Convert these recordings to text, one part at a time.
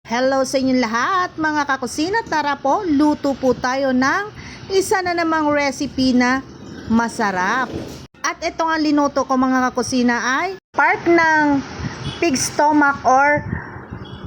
Hello sa inyong lahat mga kakusina, tara po, luto po tayo ng isa na namang recipe na masarap. At ito nga linuto ko mga kakusina ay part ng pig stomach or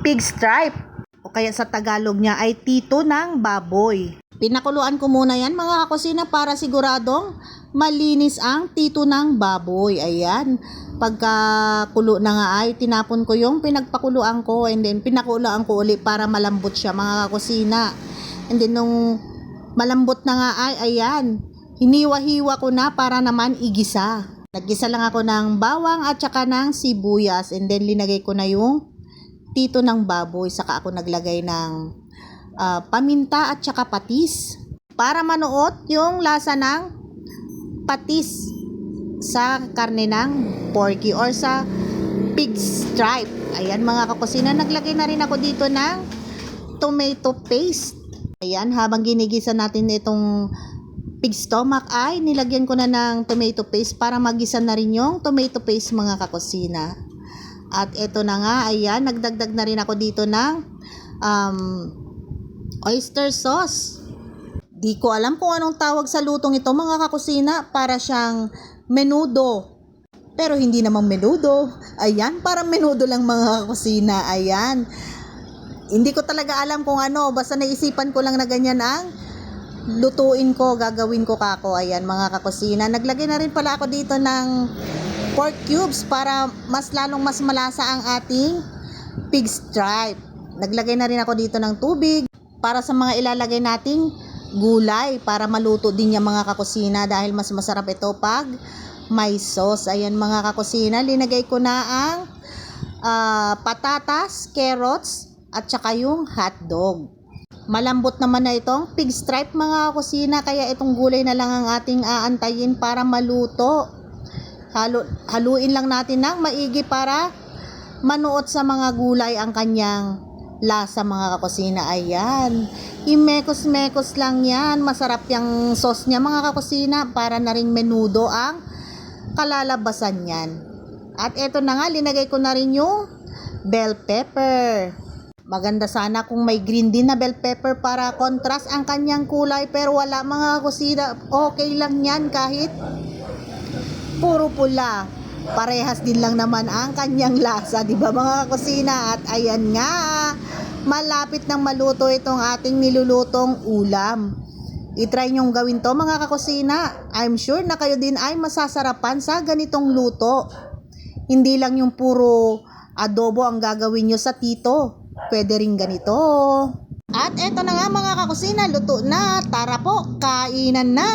pig stripe. O kaya sa Tagalog niya ay tito ng baboy. Pinakuluan ko muna yan mga kakusina para siguradong malinis ang tito ng baboy. Ayan. Pagkakulo na nga ay tinapon ko yung pinagpakuluan ko and then pinakuluan ko ulit para malambot siya mga kakusina. And then nung malambot na nga ay ayan, hiniwa-hiwa ko na para naman igisa. Naggisa lang ako ng bawang at saka ng sibuyas and then linagay ko na yung tito ng baboy. Saka ako naglagay ng paminta at saka patis para manuot yung lasa ng patis sa karne ng porky or sa pig stripe. Ayan mga kakusina, naglagay na rin ako dito ng tomato paste. Ayan, habang ginigisa natin itong pig stomach ay nilagyan ko na ng tomato paste para magisa na rin yung tomato paste mga kakusina. At ito na nga, ayan, nagdagdag na rin ako dito ng oyster sauce. Di ko alam kung anong tawag sa lutong ito mga kakusina, para siyang menudo. Pero hindi namang menudo. Ayan, parang menudo lang mga kakusina. Ayan. Hindi ko talaga alam kung ano, basta naisipan ko lang na ganyan ang lutuin ko, gagawin ko kako. Ayan mga kakusina. Naglagay na rin pala ako dito ng pork cubes para mas lalong mas malasa ang ating pig stripe. Naglagay na rin ako dito ng tubig para sa mga ilalagay nating gulay para maluto din yung mga kakusina dahil mas masarap ito pag may sauce. Ayan mga kakusina, linagay ko na ang patatas, carrots at saka yung hotdog. Malambot naman na itong pig stripe mga kakusina, kaya itong gulay na lang ang ating aantayin para maluto. Haluin lang natin ng maigi para manuot sa mga gulay ang kanyang lasa mga kakusina. Ayan, imekos-mekos lang yan. Masarap yung sauce niya mga kakusina, para na ring menudo ang kalalabasan yan. At eto na nga, linagay ko na rin yung bell pepper. Maganda sana kung may green din na bell pepper para contrast ang kanyang kulay, pero wala mga kakusina. Okay lang yan kahit puro pula, parehas din lang naman ang kanyang lasa, di ba mga kakusina? At ayan nga, malapit nang maluto itong ating nilulutong ulam. I-try nyong gawin to mga kakusina. I'm sure na kayo din ay masasarapan sa ganitong luto. Hindi lang yung puro adobo ang gagawin nyo sa tito. Pwede rin ganito. At eto na nga mga kakusina, luto na. Tara po, kainan na!